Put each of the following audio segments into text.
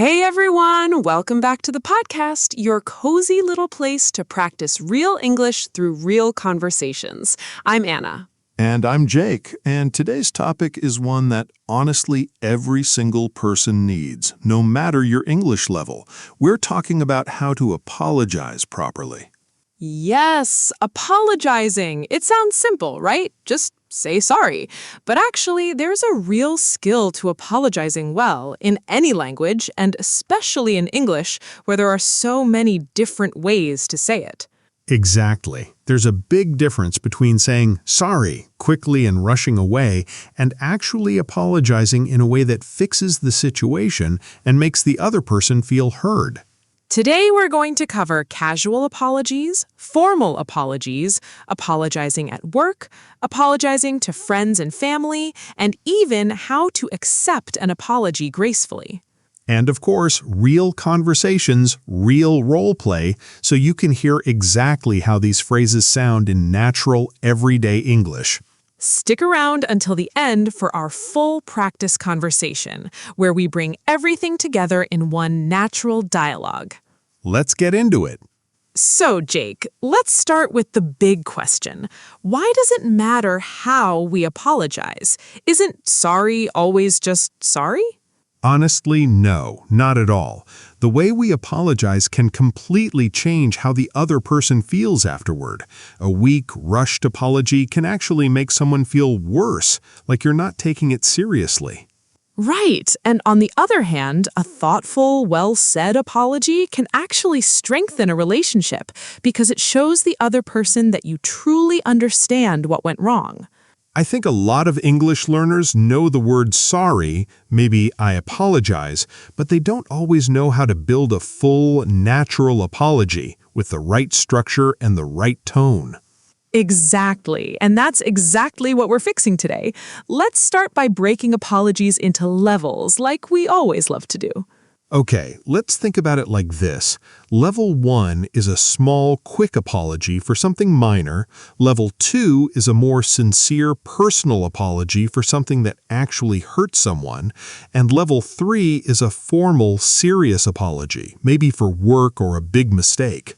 Hey everyone, welcome back to the podcast, your cozy little place to practice real English through real conversations. I'm Anna. And I'm Jake, and today's topic is one that honestly every single person needs, no matter your English level. We're talking about how to apologize properly. Yes, apologizing. It sounds simple, right? Just say sorry. But actually, there's a real skill to apologizing well in any language, and especially in English, where there are so many different ways to say it. Exactly. There's a big difference between saying sorry quickly and rushing away and actually apologizing in a way that fixes the situation and makes the other person feel heard. Today, we're going to cover casual apologies, formal apologies, apologizing at work, apologizing to friends and family, and even how to accept an apology gracefully. And of course, real conversations, real role play, so you can hear exactly how these phrases sound in natural, everyday English. Stick around until the end for our full practice conversation, where we bring everything together in one natural dialogue. Let's get into it. So, Jake, let's start with the big question. Why does it matter how we apologize? Isn't sorry always just sorry? Honestly, no, not at all. The way we apologize can completely change how the other person feels afterward. A weak, rushed apology can actually make someone feel worse, like you're not taking it seriously. Right. And on the other hand, a thoughtful, well-said apology can actually strengthen a relationship because it shows the other person that you truly understand what went wrong. I think a lot of English learners know the word sorry, maybe I apologize, but they don't always know how to build a full, natural apology with the right structure and the right tone. Exactly. And that's exactly what we're fixing today. Let's start by breaking apologies into levels, like we always love to do. Okay, let's think about it like this. Level 1 is a small, quick apology for something minor. Level 2 is a more sincere, personal apology for something that actually hurt someone. And Level 3 is a formal, serious apology, maybe for work or a big mistake.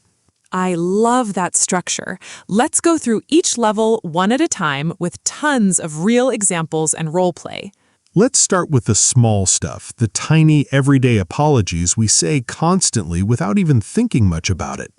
I love that structure. Let's go through each level one at a time with tons of real examples and role play. Let's start with the small stuff, the tiny, everyday apologies we say constantly without even thinking much about it.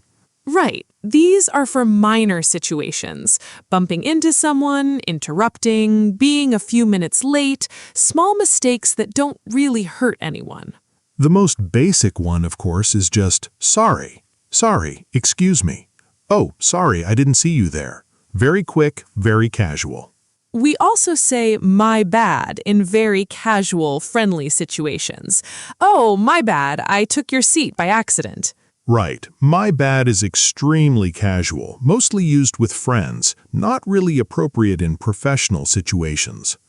Right. These are for minor situations. Bumping into someone, interrupting, being a few minutes late, small mistakes that don't really hurt anyone. The most basic one, of course, is just sorry. Sorry, excuse me. Oh, sorry, I didn't see you there. Very quick, very casual. We also say my bad in very casual, friendly situations. Oh, my bad, I took your seat by accident. Right. My bad is extremely casual, mostly used with friends, not really appropriate in professional situations.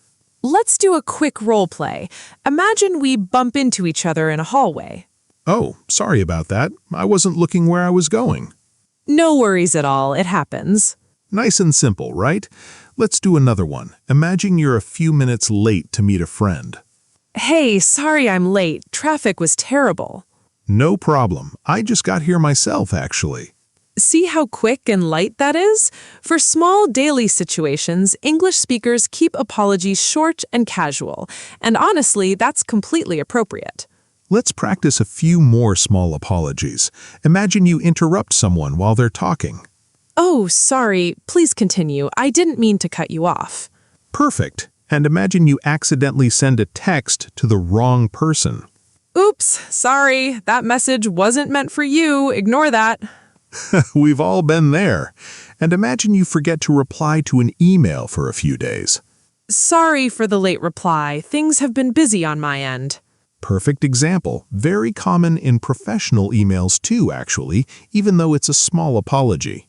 Let's do a quick role play. Imagine we bump into each other in a hallway. Oh, sorry about that. I wasn't looking where I was going. No worries at all, it happens. Nice and simple, right? Let's do another one. Imagine you're a few minutes late to meet a friend. Hey, sorry I'm late. Traffic was terrible. No problem. I just got here myself, actually. See how quick and light that is? For small daily situations, English speakers keep apologies short and casual. And honestly, that's completely appropriate. Let's practice a few more small apologies. Imagine you interrupt someone while they're talking. Oh, sorry. Please continue. I didn't mean to cut you off. Perfect. And imagine you accidentally send a text to the wrong person. Oops, sorry. That message wasn't meant for you. Ignore that. We've all been there. And imagine you forget to reply to an email for a few days. Sorry for the late reply. Things have been busy on my end. Perfect example. Very common in professional emails too, actually, even though it's a small apology.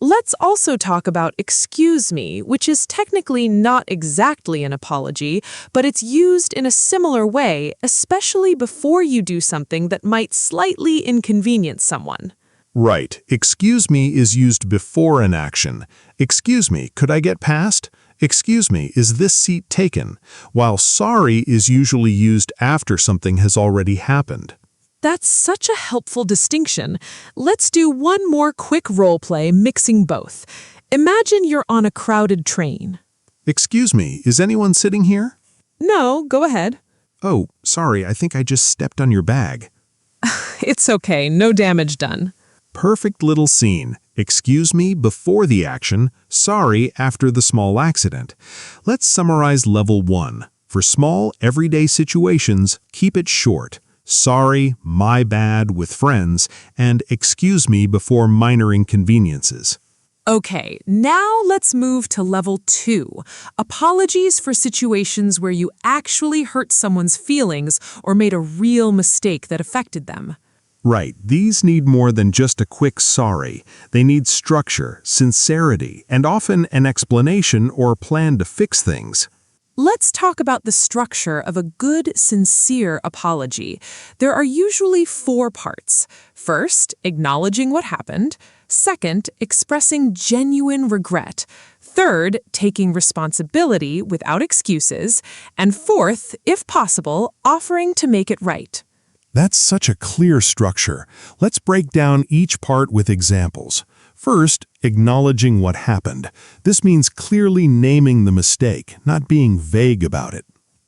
Let's also talk about excuse me, which is technically not exactly an apology, but it's used in a similar way, especially before you do something that might slightly inconvenience someone. Right. Excuse me is used before an action. Excuse me, could I get past? Excuse me, is this seat taken? While sorry is usually used after something has already happened. That's such a helpful distinction. Let's do one more quick role play mixing both. Imagine you're on a crowded train. Excuse me, is anyone sitting here? No, go ahead. Oh, sorry, I think I just stepped on your bag. It's okay, no damage done. Perfect little scene. Excuse me before the action, sorry after the small accident. Let's summarize level 1. For small, everyday situations, keep it short. Sorry, my bad with friends, and excuse me before minor inconveniences. Okay, now let's move to level 2. Apologies for situations where you actually hurt someone's feelings or made a real mistake that affected them. Right, these need more than just a quick sorry. They need structure, sincerity, and often an explanation or plan to fix things. Let's talk about the structure of a good, sincere apology. There are usually 4 parts. First, acknowledging what happened. Second, expressing genuine regret. Third, taking responsibility without excuses. And fourth, if possible, offering to make it right. That's such a clear structure. Let's break down each part with examples. First, acknowledging what happened. This means clearly naming the mistake, not being vague about it.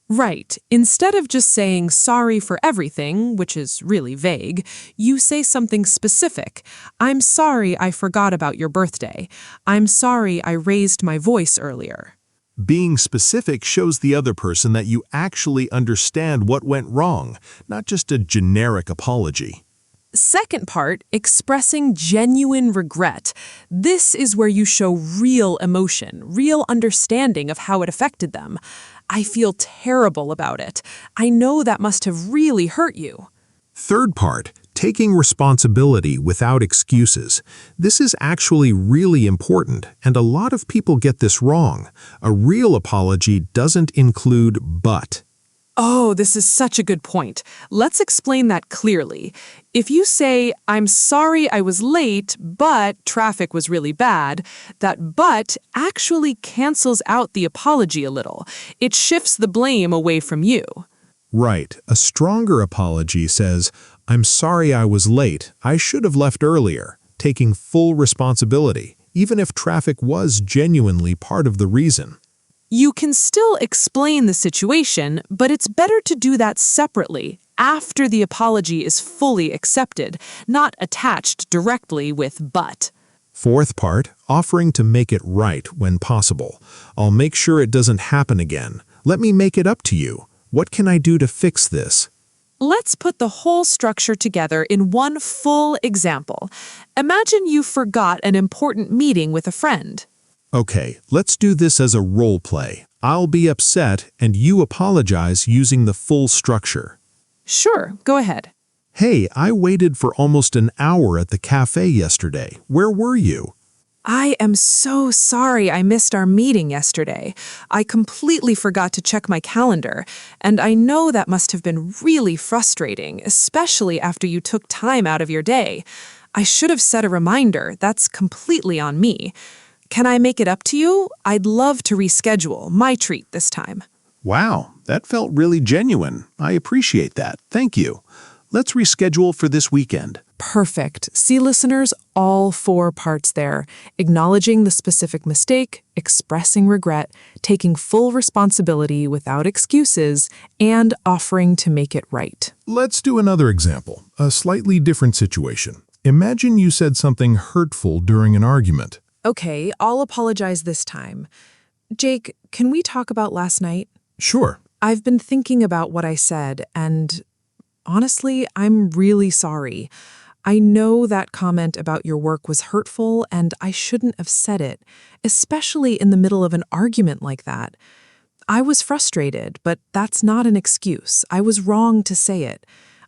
Right. Instead of just saying sorry for everything, which is really vague, you say something specific. I'm sorry I forgot about your birthday. I'm sorry I raised my voice earlier. Being specific shows the other person that you actually understand what went wrong, not just a generic apology. Second part, expressing genuine regret. This is where you show real emotion, real understanding of how it affected them. I feel terrible about it. I know that must have really hurt you. Third part, taking responsibility without excuses. This is actually really important, and a lot of people get this wrong. A real apology doesn't include but. Oh, this is such a good point. Let's explain that clearly. If you say, I'm sorry I was late, but traffic was really bad, that but actually cancels out the apology a little. It shifts the blame away from you. Right. A stronger apology says, I'm sorry I was late. I should have left earlier, taking full responsibility, even if traffic was genuinely part of the reason. You can still explain the situation, but it's better to do that separately, after the apology is fully accepted, not attached directly with but. Fourth part, offering to make it right when possible. I'll make sure it doesn't happen again. Let me make it up to you. What can I do to fix this? Let's put the whole structure together in one full example. Imagine you forgot an important meeting with a friend. Okay, let's do this as a role play. I'll be upset and you apologize using the full structure. Sure, go ahead. Hey, I waited for almost an hour at the cafe yesterday. Where were you? I am so sorry I missed our meeting yesterday. I completely forgot to check my calendar, and I know that must have been really frustrating, especially after you took time out of your day. I should have set a reminder. That's completely on me. Can I make it up to you? I'd love to reschedule. My treat this time. Wow, that felt really genuine. I appreciate that. Thank you. Let's reschedule for this weekend. Perfect. See, listeners, all 4 parts there. Acknowledging the specific mistake, expressing regret, taking full responsibility without excuses, and offering to make it right. Let's do another example, a slightly different situation. Imagine you said something hurtful during an argument. Okay, I'll apologize this time. Jake, can we talk about last night? Sure. I've been thinking about what I said, and honestly, I'm really sorry. I know that comment about your work was hurtful, and I shouldn't have said it, especially in the middle of an argument like that. I was frustrated, but that's not an excuse. I was wrong to say it.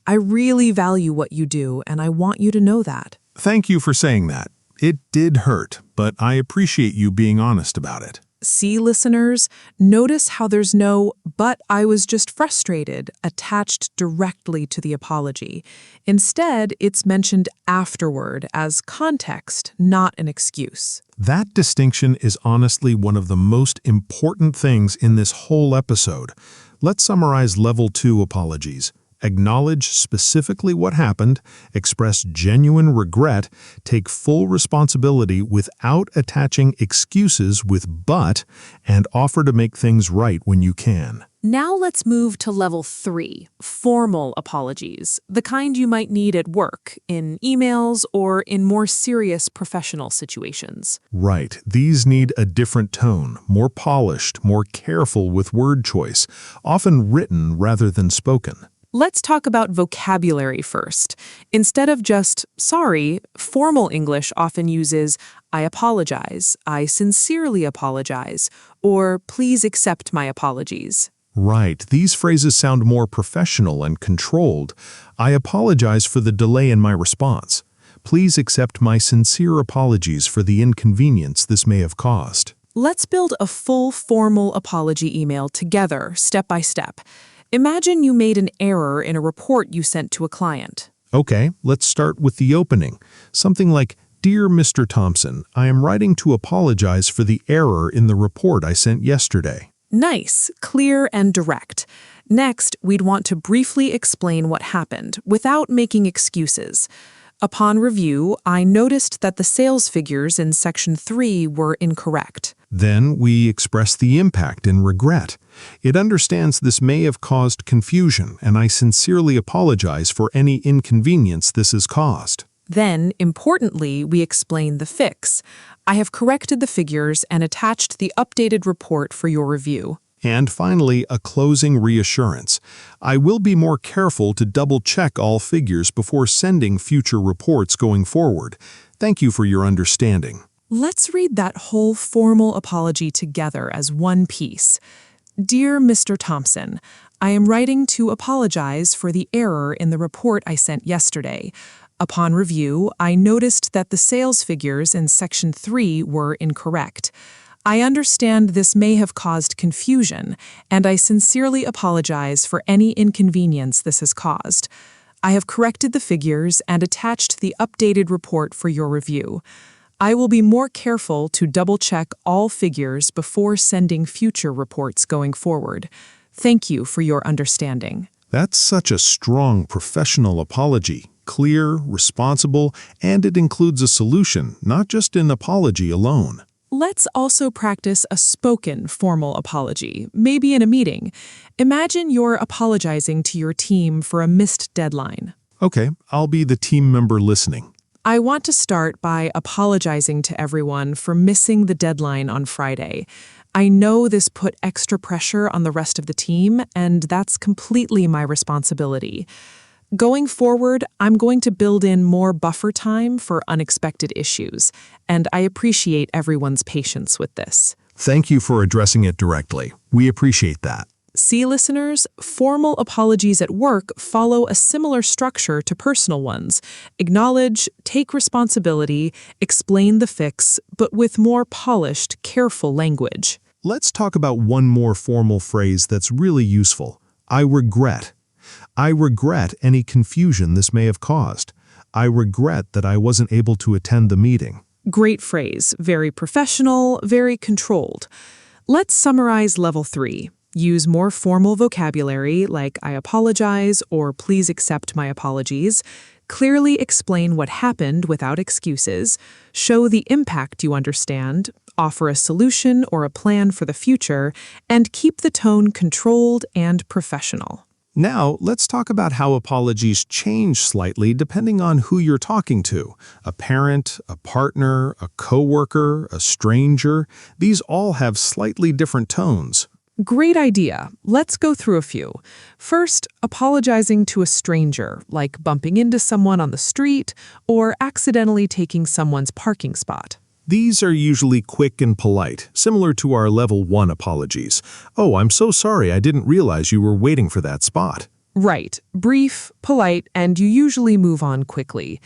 I really value what you do, and I want you to know that. Thank you for saying that. It did hurt, but I appreciate you being honest about it. See, listeners, notice how there's no "but I was just frustrated" attached directly to the apology. Instead, it's mentioned afterward as context, not an excuse. That distinction is honestly one of the most important things in this whole episode. Let's summarize level 2 apologies. Acknowledge specifically what happened, express genuine regret, take full responsibility without attaching excuses with but, and offer to make things right when you can. Now let's move to level 3, formal apologies, the kind you might need at work, in emails, or in more serious professional situations. Right. These need a different tone, more polished, more careful with word choice, often written rather than spoken. Let's talk about vocabulary first. Instead of just sorry, formal English often uses I apologize, I sincerely apologize, or please accept my apologies. Right. These phrases sound more professional and controlled. I apologize for the delay in my response. Please accept my sincere apologies for the inconvenience this may have caused. Let's build a full formal apology email together, step by step. Imagine you made an error in a report you sent to a client. Okay, let's start with the opening. Something like, Dear Mr. Thompson, I am writing to apologize for the error in the report I sent yesterday. Nice, clear, and direct. Next, we'd want to briefly explain what happened without making excuses. Upon review, I noticed that the sales figures in Section 3 were incorrect. Then we express the impact and regret. It understands this may have caused confusion, and I sincerely apologize for any inconvenience this has caused. Then, importantly, we explain the fix. I have corrected the figures and attached the updated report for your review. And finally, a closing reassurance. I will be more careful to double-check all figures before sending future reports going forward. Thank you for your understanding. Let's read that whole formal apology together as one piece. Dear Mr. Thompson, I am writing to apologize for the error in the report I sent yesterday. Upon review, I noticed that the sales figures in Section 3 were incorrect. I understand this may have caused confusion, and I sincerely apologize for any inconvenience this has caused. I have corrected the figures and attached the updated report for your review. I will be more careful to double-check all figures before sending future reports going forward. Thank you for your understanding. That's such a strong professional apology. Clear, responsible, and it includes a solution, not just an apology alone. Let's also practice a spoken formal apology, maybe in a meeting. Imagine you're apologizing to your team for a missed deadline. Okay, I'll be the team member listening. I want to start by apologizing to everyone for missing the deadline on Friday. I know this put extra pressure on the rest of the team, and that's completely my responsibility. Going forward, I'm going to build in more buffer time for unexpected issues, and I appreciate everyone's patience with this. Thank you for addressing it directly. We appreciate that. See, listeners, formal apologies at work follow a similar structure to personal ones. Acknowledge, take responsibility, explain the fix, but with more polished, careful language. Let's talk about one more formal phrase that's really useful. I regret. I regret any confusion this may have caused. I regret that I wasn't able to attend the meeting. Great phrase, very professional, very controlled. Let's summarize level 3. Use more formal vocabulary like I apologize or please accept my apologies. Clearly explain what happened without excuses. Show the impact you understand. Offer a solution or a plan for the future. And keep the tone controlled and professional. Now, let's talk about how apologies change slightly depending on who you're talking to. A parent, a partner, a coworker, a stranger. These all have slightly different tones. Great idea. Let's go through a few. First, apologizing to a stranger, like bumping into someone on the street or accidentally taking someone's parking spot. These are usually quick and polite, similar to our level 1 apologies. Oh, I'm so sorry, I didn't realize you were waiting for that spot. Right. Brief, polite, and you usually move on quickly.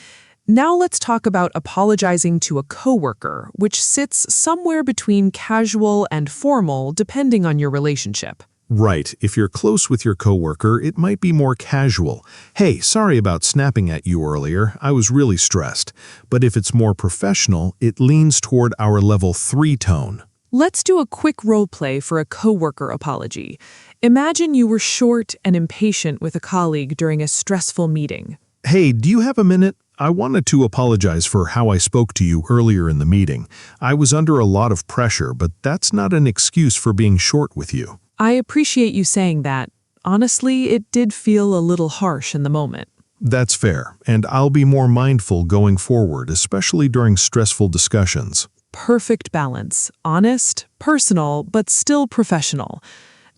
Now let's talk about apologizing to a coworker, which sits somewhere between casual and formal depending on your relationship. Right. If you're close with your coworker, it might be more casual. Hey, sorry about snapping at you earlier. I was really stressed. But if it's more professional, it leans toward our level 3 tone. Let's do a quick role play for a coworker apology. Imagine you were short and impatient with a colleague during a stressful meeting. Hey, do you have a minute? I wanted to apologize for how I spoke to you earlier in the meeting. I was under a lot of pressure, but that's not an excuse for being short with you. I appreciate you saying that. Honestly, it did feel a little harsh in the moment. That's fair, and I'll be more mindful going forward, especially during stressful discussions. Perfect balance. Honest, personal, but still professional.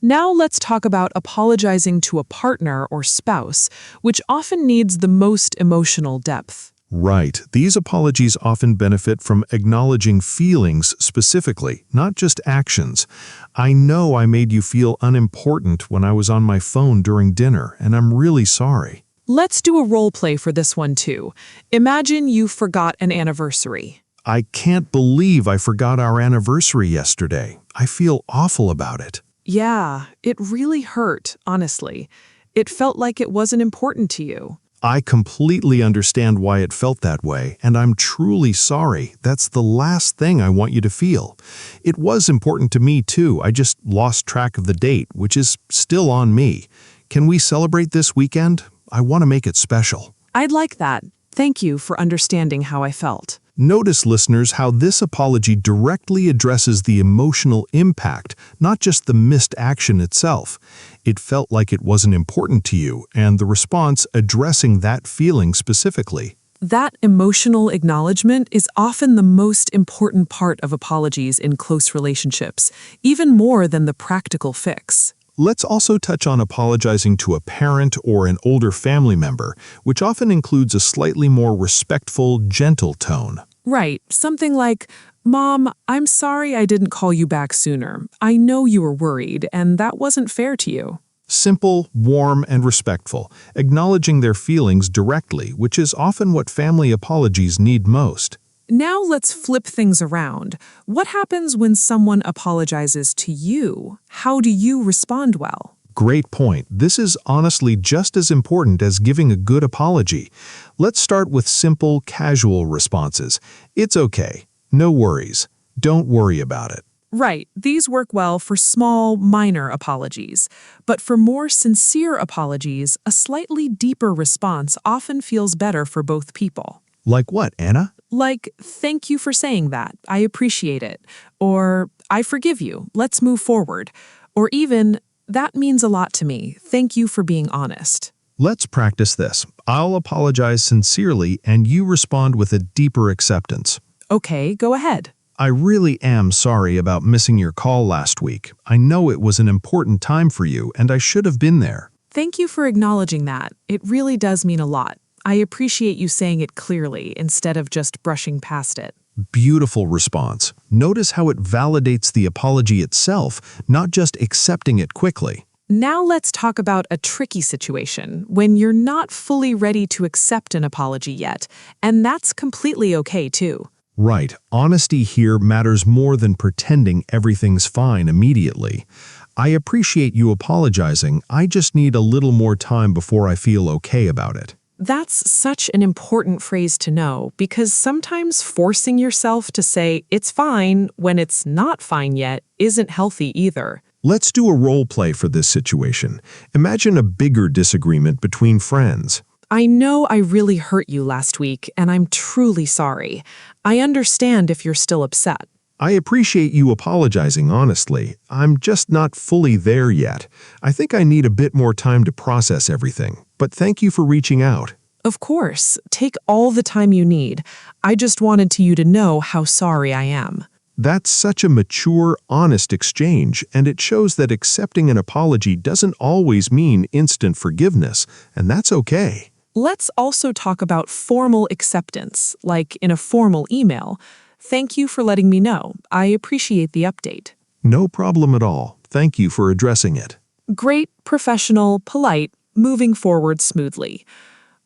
Now let's talk about apologizing to a partner or spouse, which often needs the most emotional depth. Right. These apologies often benefit from acknowledging feelings specifically, not just actions. I know I made you feel unimportant when I was on my phone during dinner, and I'm really sorry. Let's do a role play for this one too. Imagine you forgot an anniversary. I can't believe I forgot our anniversary yesterday. I feel awful about it. Yeah, it really hurt, honestly. It felt like it wasn't important to you. I completely understand why it felt that way, and I'm truly sorry. That's the last thing I want you to feel. It was important to me too. I just lost track of the date, which is still on me. Can we celebrate this weekend? I want to make it special. I'd like that. Thank you for understanding how I felt. Notice, listeners, how this apology directly addresses the emotional impact, not just the missed action itself. It felt like it wasn't important to you, and the response addressing that feeling specifically. That emotional acknowledgement is often the most important part of apologies in close relationships, even more than the practical fix. Let's also touch on apologizing to a parent or an older family member, which often includes a slightly more respectful, gentle tone. Right, something like, "Mom, I'm sorry I didn't call you back sooner. I know you were worried, and that wasn't fair to you." Simple, warm, and respectful, acknowledging their feelings directly, which is often what family apologies need most. Now let's flip things around. What happens when someone apologizes to you? How do you respond well? Great point. This is honestly just as important as giving a good apology. Let's start with simple, casual responses. It's okay. No worries. Don't worry about it. Right, these work well for small, minor apologies. But for more sincere apologies, a slightly deeper response often feels better for both people. Like what, Anna? Like, "Thank you for saying that. I appreciate it." Or, "I forgive you. Let's move forward." Or even, "That means a lot to me. Thank you for being honest." Let's practice this. I'll apologize sincerely, and you respond with a deeper acceptance. Okay, go ahead. I really am sorry about missing your call last week. I know it was an important time for you, and I should have been there. Thank you for acknowledging that. It really does mean a lot. I appreciate you saying it clearly instead of just brushing past it. Beautiful response. Notice how it validates the apology itself, not just accepting it quickly. Now let's talk about a tricky situation when you're not fully ready to accept an apology yet, and that's completely okay too. Right. Honesty here matters more than pretending everything's fine immediately. I appreciate you apologizing. I just need a little more time before I feel okay about it. That's such an important phrase to know because sometimes forcing yourself to say it's fine when it's not fine yet isn't healthy either. Let's do a role play for this situation. Imagine a bigger disagreement between friends. "I know I really hurt you last week, and I'm truly sorry. I understand if you're still upset." I appreciate you apologizing honestly. I'm just not fully there yet. I think I need a bit more time to process everything, but thank you for reaching out. Of course, take all the time you need. I just wanted you to know how sorry I am. That's such a mature, honest exchange, and it shows that accepting an apology doesn't always mean instant forgiveness, and that's okay. Let's also talk about formal acceptance, like in a formal email. "Thank you for letting me know. I appreciate the update." No problem at all. Thank you for addressing it. Great, professional, polite, moving forward smoothly.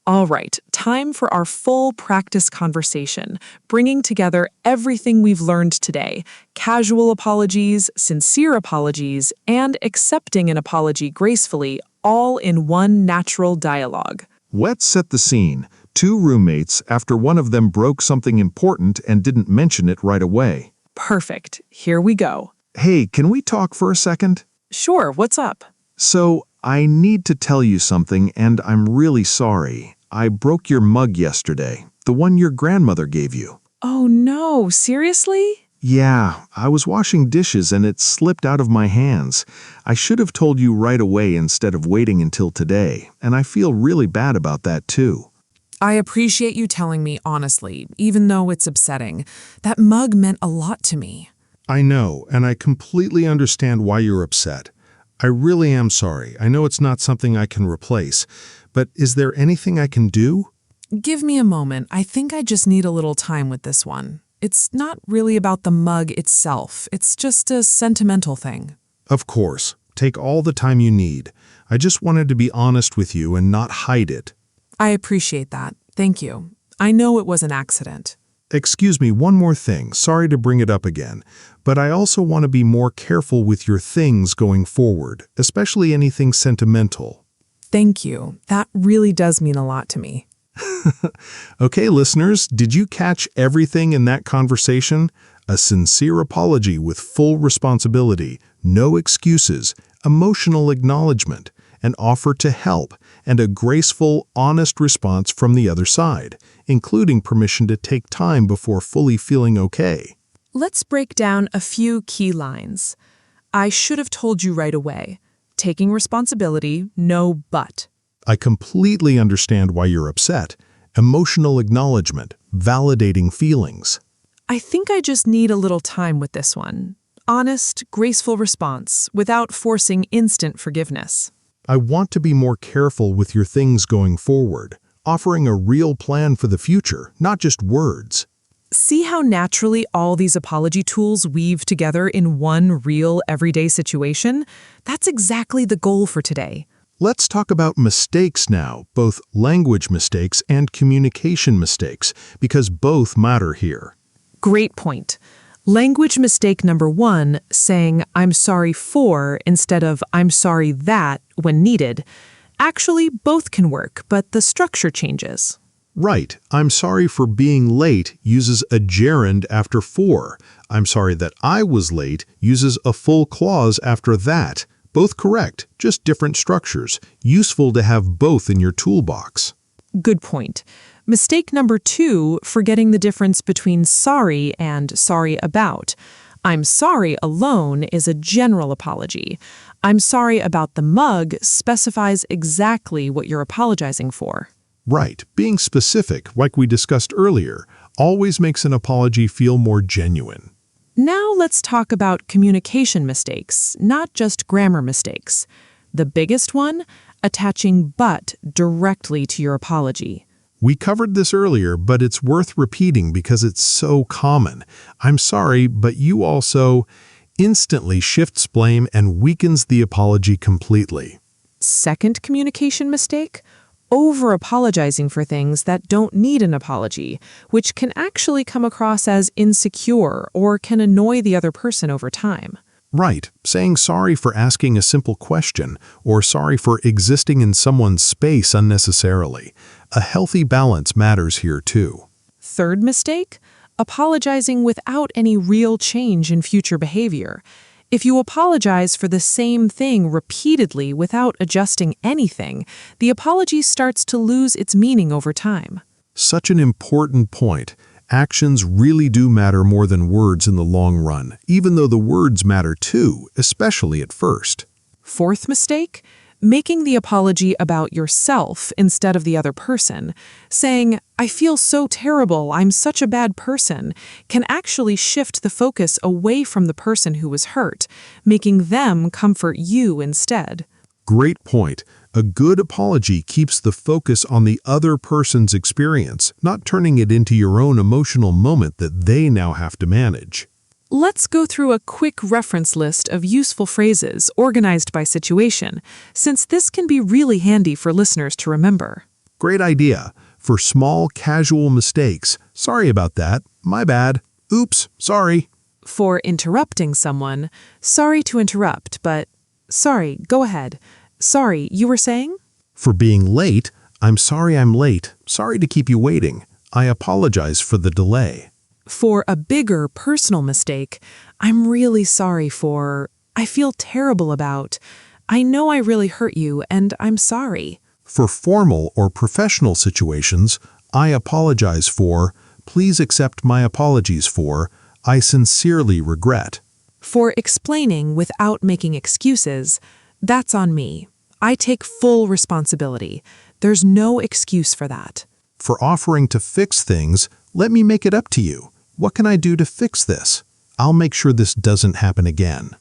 All right, time for our full practice conversation, bringing together everything we've learned today: casual apologies, sincere apologies, and accepting an apology gracefully, all in one natural dialogue. Let's set the scene. Two roommates after one of them broke something important and didn't mention it right away. Perfect. Here we go. Hey, can we talk for a second? Sure, what's up? So, I need to tell you something, and I'm really sorry. I broke your mug yesterday, the one your grandmother gave you. Oh no, seriously? Yeah, I was washing dishes and it slipped out of my hands. I should have told you right away instead of waiting until today, and I feel really bad about that too. I appreciate you telling me honestly, even though it's upsetting. That mug meant a lot to me. I know, and I completely understand why you're upset. I really am sorry. I know it's not something I can replace, but is there anything I can do? Give me a moment. I think I just need a little time with this one. It's not really about the mug itself. It's just a sentimental thing. Of course. Take all the time you need. I just wanted to be honest with you and not hide it. I appreciate that. Thank you. I know it was an accident. Excuse me, one more thing. Sorry to bring it up again, but I also want to be more careful with your things going forward, especially anything sentimental. Thank you. That really does mean a lot to me. Okay, listeners, did you catch everything in that conversation? A sincere apology with full responsibility, no excuses, emotional acknowledgement, an offer to help, and a graceful, honest response from the other side, including permission to take time before fully feeling okay. Let's break down a few key lines. I should have told you right away. Taking responsibility, no but. I completely understand why you're upset. Emotional acknowledgement, validating feelings. I think I just need a little time with this one. Honest, graceful response, without forcing instant forgiveness. I want to be more careful with your things going forward, offering a real plan for the future, not just words. See how naturally all these apology tools weave together in one real, everyday situation? That's exactly the goal for today. Let's talk about mistakes now, both language mistakes and communication mistakes, because both matter here. Great point. Language mistake number 1, saying I'm sorry for instead of I'm sorry that when needed. Actually, both can work, but the structure changes. Right. I'm sorry for being late uses a gerund after for. I'm sorry that I was late uses a full clause after that. Both correct, just different structures. Useful to have both in your toolbox. Good point. Mistake number 2, forgetting the difference between sorry and sorry about. I'm sorry alone is a general apology. I'm sorry about the mug specifies exactly what you're apologizing for. Right. Being specific, like we discussed earlier, always makes an apology feel more genuine. Now let's talk about communication mistakes, not just grammar mistakes. The biggest one, attaching but directly to your apology. We covered this earlier, but it's worth repeating because it's so common. I'm sorry, but you also instantly shifts blame and weakens the apology completely. Second communication mistake, over-apologizing for things that don't need an apology, which can actually come across as insecure or can annoy the other person over time. Right. Saying sorry for asking a simple question or sorry for existing in someone's space unnecessarily. A healthy balance matters here too. Third mistake, apologizing without any real change in future behavior. If you apologize for the same thing repeatedly without adjusting anything, the apology starts to lose its meaning over time. Such an important point. Actions really do matter more than words in the long run, even though the words matter too, especially at first. Fourth mistake, making the apology about yourself instead of the other person. Saying, I feel so terrible, I'm such a bad person, can actually shift the focus away from the person who was hurt, making them comfort you instead. Great point. A good apology keeps the focus on the other person's experience, not turning it into your own emotional moment that they now have to manage. Let's go through a quick reference list of useful phrases organized by situation, since this can be really handy for listeners to remember. Great idea. For small, casual mistakes, sorry about that, my bad, oops, sorry. For interrupting someone, sorry to interrupt, but sorry, go ahead. Sorry, you were saying? For being late, I'm sorry I'm late, sorry to keep you waiting. I apologize for the delay. For a bigger personal mistake, I'm really sorry for, I feel terrible about, I know I really hurt you and I'm sorry. For formal or professional situations, I apologize for, please accept my apologies for, I sincerely regret. For explaining without making excuses, that's on me. I take full responsibility. There's no excuse for that. For offering to fix things, let me make it up to you. What can I do to fix this? I'll make sure this doesn't happen again.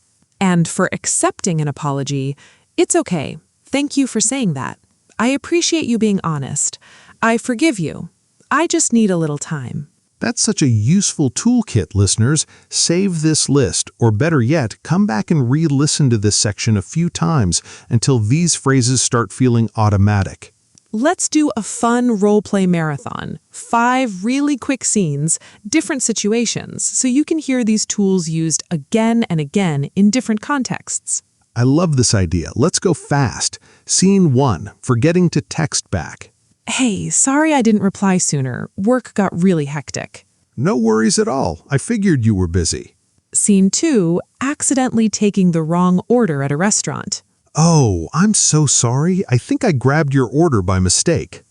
And for accepting an apology, it's okay. Thank you for saying that. I appreciate you being honest. I forgive you. I just need a little time. That's such a useful toolkit, listeners. Save this list, or better yet, come back and re-listen to this section a few times until these phrases start feeling automatic. Let's do a fun role-play marathon. 5 really quick scenes, different situations, so you can hear these tools used again and again in different contexts. I love this idea. Let's go fast. Scene 1, forgetting to text back. Hey, sorry I didn't reply sooner. Work got really hectic. No worries at all. I figured you were busy. Scene 2, accidentally taking the wrong order at a restaurant. Oh, I'm so sorry. I think I grabbed your order by mistake.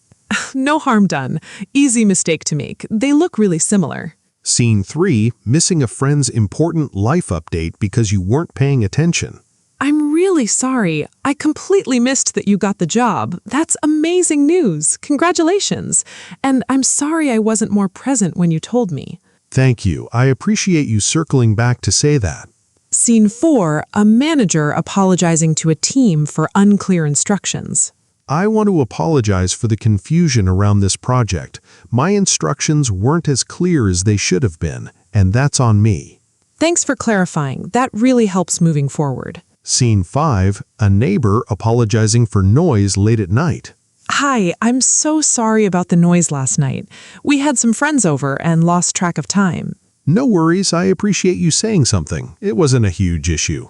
No harm done. Easy mistake to make. They look really similar. Scene 3, missing a friend's important life update because you weren't paying attention. I'm really sorry. I completely missed that you got the job. That's amazing news. Congratulations. And I'm sorry I wasn't more present when you told me. Thank you. I appreciate you circling back to say that. Scene 4, a manager apologizing to a team for unclear instructions. I want to apologize for the confusion around this project. My instructions weren't as clear as they should have been, and that's on me. Thanks for clarifying. That really helps moving forward. Scene 5, a neighbor apologizing for noise late at night. Hi, I'm so sorry about the noise last night. We had some friends over and lost track of time. No worries, I appreciate you saying something. It wasn't a huge issue.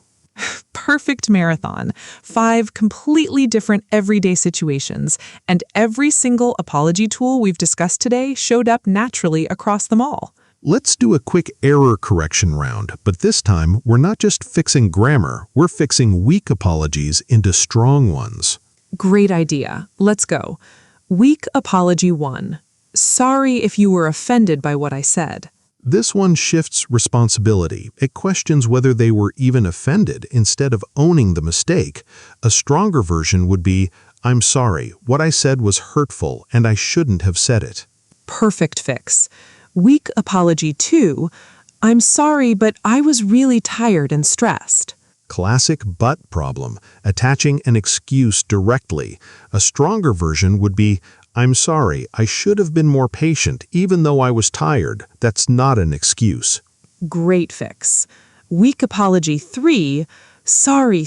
Perfect marathon. 5 completely different everyday situations, and every single apology tool we've discussed today showed up naturally across them all. Let's do a quick error correction round, but this time we're not just fixing grammar, we're fixing weak apologies into strong ones. Great idea. Let's go. Weak apology 1. Sorry if you were offended by what I said. This one shifts responsibility. It questions whether they were even offended instead of owning the mistake. A stronger version would be, I'm sorry, what I said was hurtful and I shouldn't have said it. Perfect fix. Weak apology 2. I'm sorry, but I was really tired and stressed. Classic but problem, attaching an excuse directly. A stronger version would be, I'm sorry, I should have been more patient even though I was tired. That's not an excuse. Great fix. Weak apology 3. Sorry,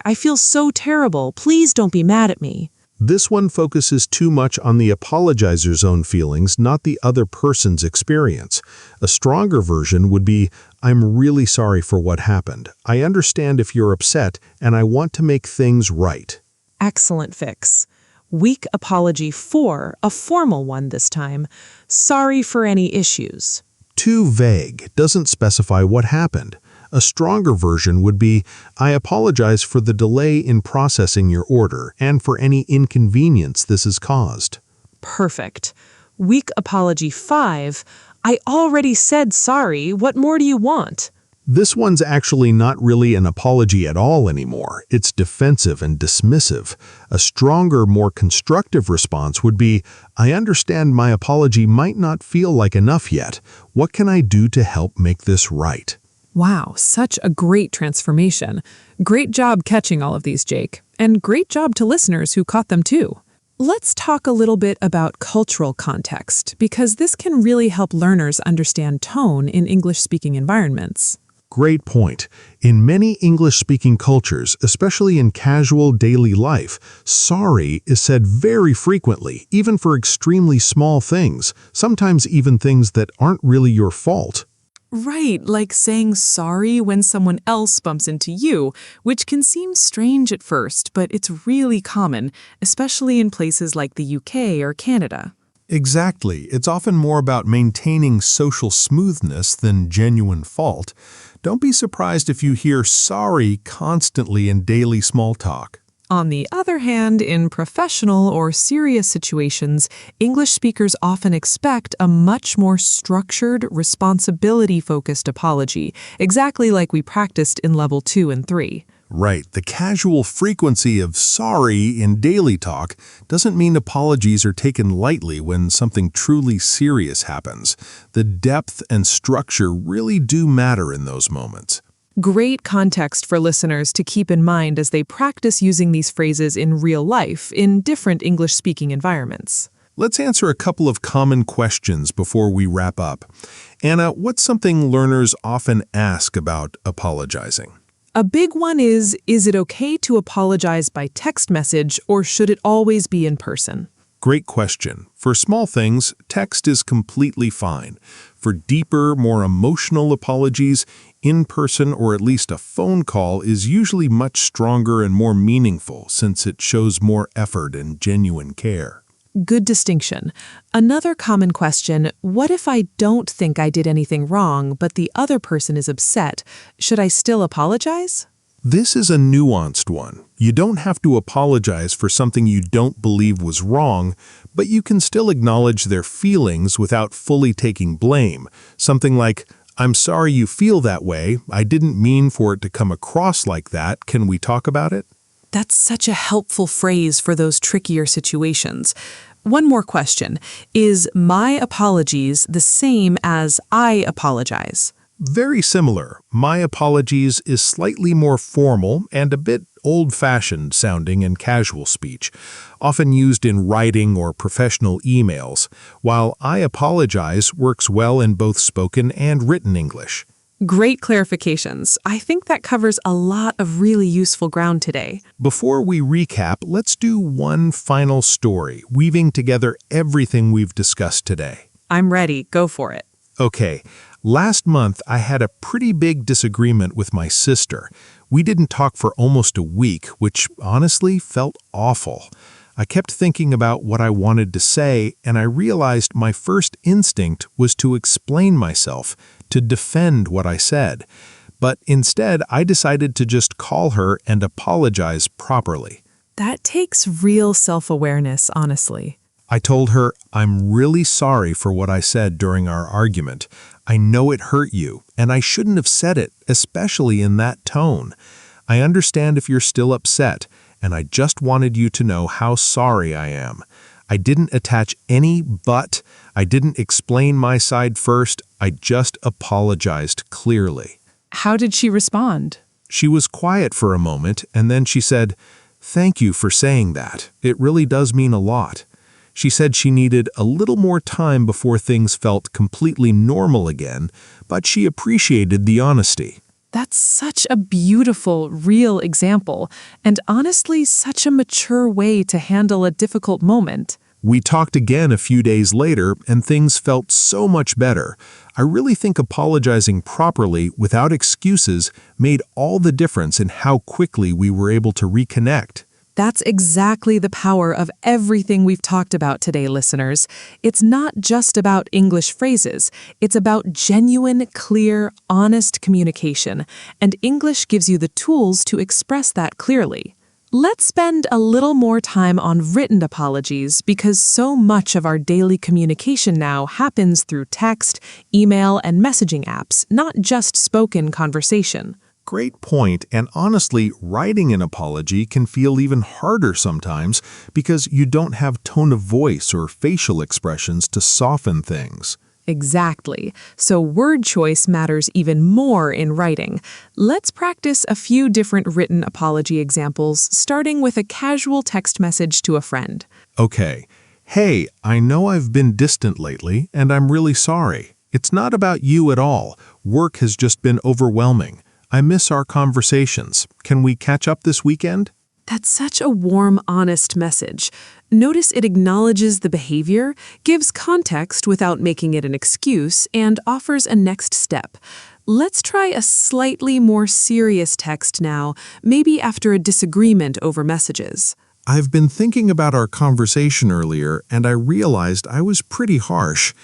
I feel so terrible. Please don't be mad at me. This one focuses too much on the apologizer's own feelings, not the other person's experience. A stronger version would be, I'm really sorry for what happened. I understand if you're upset, and I want to make things right. Excellent fix. Weak apology 4, a formal one this time. Sorry for any issues. Too vague, doesn't specify what happened. A stronger version would be, I apologize for the delay in processing your order and for any inconvenience this has caused. Perfect. Weak apology 5, I already said sorry, what more do you want? This one's actually not really an apology at all anymore. It's defensive and dismissive. A stronger, more constructive response would be, I understand my apology might not feel like enough yet. What can I do to help make this right? Wow, such a great transformation. Great job catching all of these, Jake. And great job to listeners who caught them too. Let's talk a little bit about cultural context, because this can really help learners understand tone in English-speaking environments. Great point. In many English-speaking cultures, especially in casual daily life, sorry is said very frequently, even for extremely small things, sometimes even things that aren't really your fault. Right, like saying sorry when someone else bumps into you, which can seem strange at first, but it's really common, especially in places like the UK or Canada. Exactly. It's often more about maintaining social smoothness than genuine fault. Don't be surprised if you hear sorry constantly in daily small talk. On the other hand, in professional or serious situations, English speakers often expect a much more structured, responsibility-focused apology, exactly like we practiced in level 2 and 3. Right. The casual frequency of sorry in daily talk doesn't mean apologies are taken lightly when something truly serious happens. The depth and structure really do matter in those moments. Great context for listeners to keep in mind as they practice using these phrases in real life in different English-speaking environments. Let's answer a couple of common questions before we wrap up. Anna, what's something learners often ask about apologizing? A big one is it okay to apologize by text message or should it always be in person? Great question. For small things, text is completely fine. For deeper, more emotional apologies, in-person or at least a phone call is usually much stronger and more meaningful since it shows more effort and genuine care. Good distinction. Another common question, what if I don't think I did anything wrong, but the other person is upset? Should I still apologize? This is a nuanced one. You don't have to apologize for something you don't believe was wrong, but you can still acknowledge their feelings without fully taking blame. Something like, "I'm sorry you feel that way. I didn't mean for it to come across like that. Can we talk about it?" That's such a helpful phrase for those trickier situations. One more question. Is my apologies the same as I apologize? Very similar. My apologies is slightly more formal and a bit old-fashioned sounding in casual speech, often used in writing or professional emails, while I apologize works well in both spoken and written English. Great clarifications. I think that covers a lot of really useful ground today. Before we recap, let's do one final story, weaving together everything we've discussed today. I'm ready. Go for it. Okay, last month I had a pretty big disagreement with my sister. We didn't talk for almost a week, which honestly felt awful. I kept thinking about what I wanted to say, and I realized my first instinct was to explain myself, to defend what I said. But instead, I decided to just call her and apologize properly. That takes real self-awareness, honestly. I told her, "I'm really sorry for what I said during our argument. I know it hurt you, and I shouldn't have said it, especially in that tone. I understand if you're still upset, and I just wanted you to know how sorry I am. I didn't attach any but. I didn't explain my side first. I just apologized clearly." How did she respond? She was quiet for a moment, and then she said, "Thank you for saying that. It really does mean a lot." She said she needed a little more time before things felt completely normal again, but she appreciated the honesty. That's such a beautiful, real example, and honestly, such a mature way to handle a difficult moment. We talked again a few days later, and things felt so much better. I really think apologizing properly, without excuses, made all the difference in how quickly we were able to reconnect. That's exactly the power of everything we've talked about today, listeners. It's not just about English phrases. It's about genuine, clear, honest communication. And English gives you the tools to express that clearly. Let's spend a little more time on written apologies because so much of our daily communication now happens through text, email, and messaging apps, not just spoken conversation. Great point, and honestly, writing an apology can feel even harder sometimes because you don't have tone of voice or facial expressions to soften things. Exactly. So word choice matters even more in writing. Let's practice a few different written apology examples, starting with a casual text message to a friend. Okay. "Hey, I know I've been distant lately, and I'm really sorry. It's not about you at all. Work has just been overwhelming. I miss our conversations. Can we catch up this weekend?" That's such a warm, honest message. Notice it acknowledges the behavior, gives context without making it an excuse, and offers a next step. Let's try a slightly more serious text now, maybe after a disagreement over messages. I've been thinking about our conversation earlier, and I realized I was pretty harsh.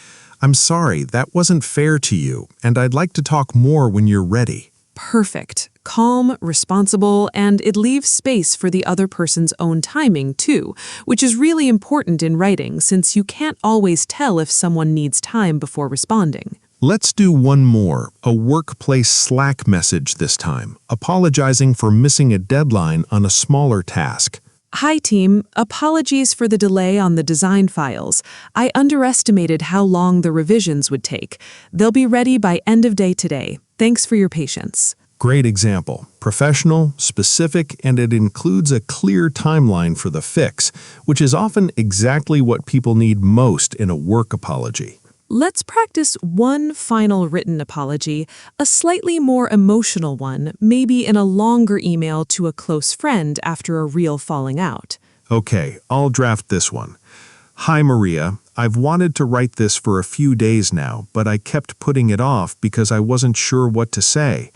I'm sorry, that wasn't fair to you, and I'd like to talk more when you're ready. Perfect. Calm, responsible, and it leaves space for the other person's own timing, too, which is really important in writing since you can't always tell if someone needs time before responding. Let's do one more, a workplace Slack message this time, apologizing for missing a deadline on a smaller task. Hi team, apologies for the delay on the design files. I underestimated how long the revisions would take. They'll be ready by end of day today. Thanks for your patience. Great example. Professional, specific, and it includes a clear timeline for the fix, which is often exactly what people need most in a work apology. Let's practice one final written apology, a slightly more emotional one, maybe in a longer email to a close friend after a real falling out. Okay, I'll draft this one. Hi Maria, I've wanted to write this for a few days now, but I kept putting it off because I wasn't sure what to say.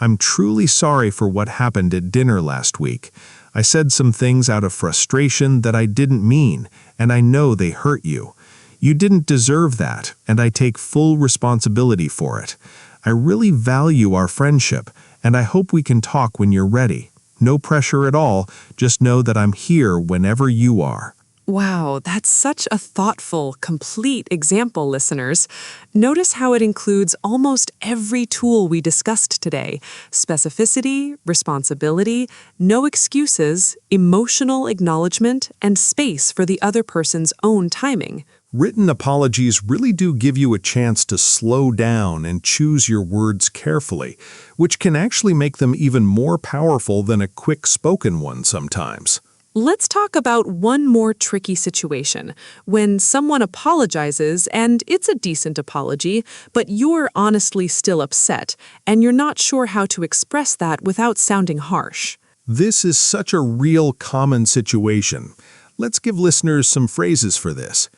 I'm truly sorry for what happened at dinner last week. I said some things out of frustration that I didn't mean, and I know they hurt you. You didn't deserve that, and I take full responsibility for it. I really value our friendship, and I hope we can talk when you're ready. No pressure at all, just know that I'm here whenever you are. Wow, that's such a thoughtful, complete example, listeners. Notice how it includes almost every tool we discussed today: specificity, responsibility, no excuses, emotional acknowledgement, and space for the other person's own timing. Written apologies really do give you a chance to slow down and choose your words carefully, which can actually make them even more powerful than a quick spoken one sometimes. Let's talk about one more tricky situation, when someone apologizes and it's a decent apology, but you're honestly still upset, and you're not sure how to express that without sounding harsh. This is such a real common situation. Let's give listeners some phrases for this.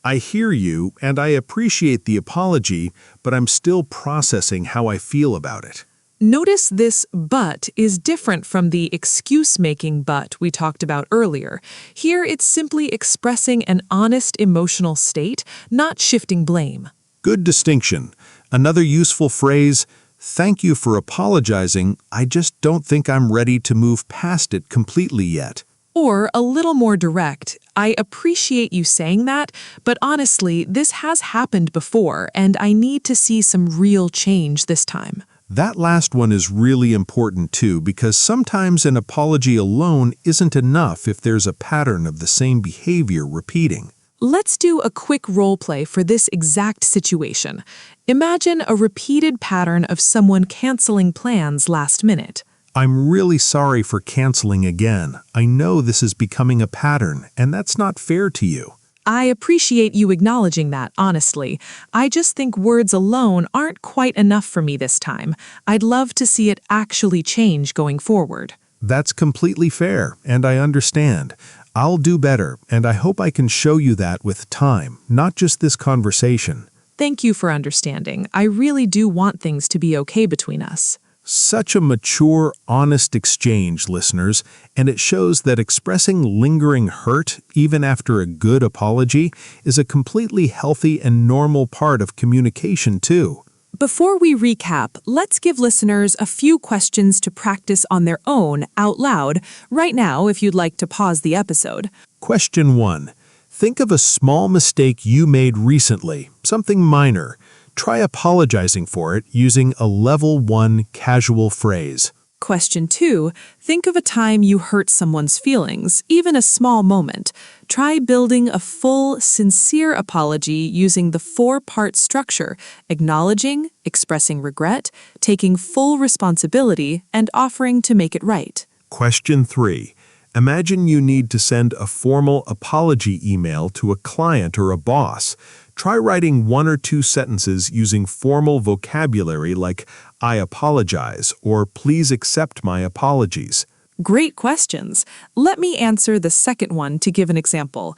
I hear you and I appreciate the apology, but I'm still processing how I feel about it. Notice this but is different from the excuse-making but we talked about earlier. Here it's simply expressing an honest emotional state, not shifting blame. Good distinction. Another useful phrase, thank you for apologizing, I just don't think I'm ready to move past it completely yet. Or a little more direct, I appreciate you saying that, but honestly, this has happened before and I need to see some real change this time. That last one is really important too, because sometimes an apology alone isn't enough if there's a pattern of the same behavior repeating. Let's do a quick role play for this exact situation. Imagine a repeated pattern of someone canceling plans last minute. I'm really sorry for canceling again. I know this is becoming a pattern, and that's not fair to you. I appreciate you acknowledging that, honestly. I just think words alone aren't quite enough for me this time. I'd love to see it actually change going forward. That's completely fair, and I understand. I'll do better, and I hope I can show you that with time, not just this conversation. Thank you for understanding. I really do want things to be okay between us. Such a mature, honest exchange, listeners, and it shows that expressing lingering hurt, even after a good apology, is a completely healthy and normal part of communication, too. Before we recap, let's give listeners a few questions to practice on their own, out loud, right now if you'd like to pause the episode. Question 1. Think of a small mistake you made recently, something minor. Try apologizing for it using a level 1 casual phrase. Question 2. Think of a time you hurt someone's feelings, even a small moment. Try building a full, sincere apology using the 4-part structure: acknowledging, expressing regret, taking full responsibility, and offering to make it right. Question 3. Imagine you need to send a formal apology email to a client or a boss. Try writing 1 or 2 sentences using formal vocabulary like, I apologize, or please accept my apologies. Great questions. Let me answer the second one to give an example.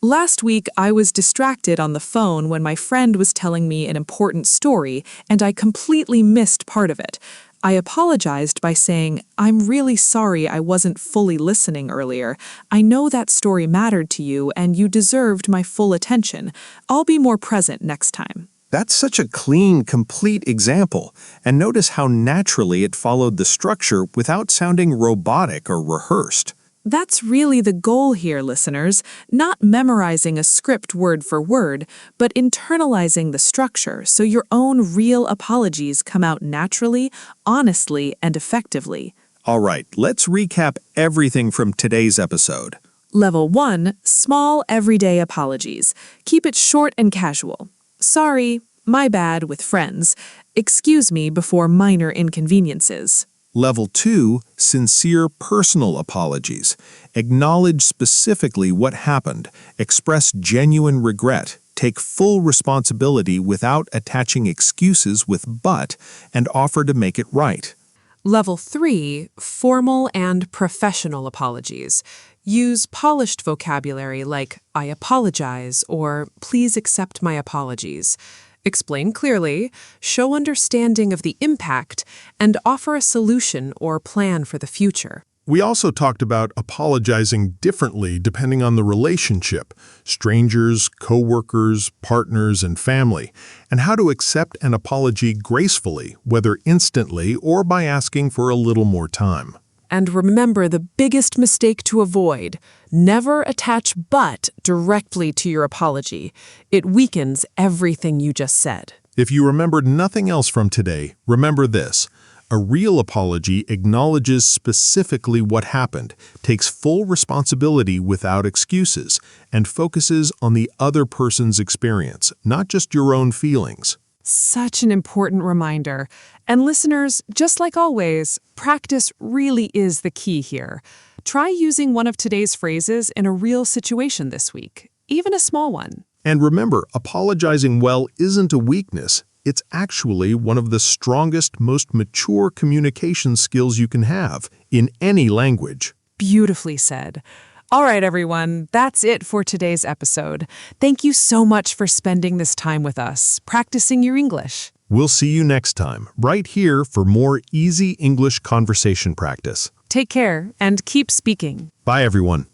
Last week, I was distracted on the phone when my friend was telling me an important story, and I completely missed part of it. I apologized by saying, "I'm really sorry I wasn't fully listening earlier. I know that story mattered to you and you deserved my full attention. I'll be more present next time." That's such a clean, complete example, and notice how naturally it followed the structure without sounding robotic or rehearsed. That's really the goal here, listeners, not memorizing a script word for word, but internalizing the structure so your own real apologies come out naturally, honestly, and effectively. All right, let's recap everything from today's episode. Level 1, small everyday apologies. Keep it short and casual. "Sorry, my bad" with friends. "Excuse me" before minor inconveniences. Level 2, sincere personal apologies. Acknowledge specifically what happened, express genuine regret, take full responsibility without attaching excuses with "but," and offer to make it right. Level 3, formal and professional apologies. Use polished vocabulary like "I apologize" or "Please accept my apologies." Explain clearly, show understanding of the impact, and offer a solution or plan for the future. We also talked about apologizing differently depending on the relationship, strangers, coworkers, partners, and family, and how to accept an apology gracefully, whether instantly or by asking for a little more time. And remember the biggest mistake to avoid: never attach "but" directly to your apology. It weakens everything you just said. If you remembered nothing else from today, remember this. A real apology acknowledges specifically what happened, takes full responsibility without excuses, and focuses on the other person's experience, not just your own feelings. Such an important reminder. And listeners, just like always, practice really is the key here. Try using one of today's phrases in a real situation this week, even a small one. And remember, apologizing well isn't a weakness. It's actually one of the strongest, most mature communication skills you can have in any language. Beautifully said. All right, everyone, that's it for today's episode. Thank you so much for spending this time with us, practicing your English. We'll see you next time, right here for more easy English conversation practice. Take care and keep speaking. Bye, everyone.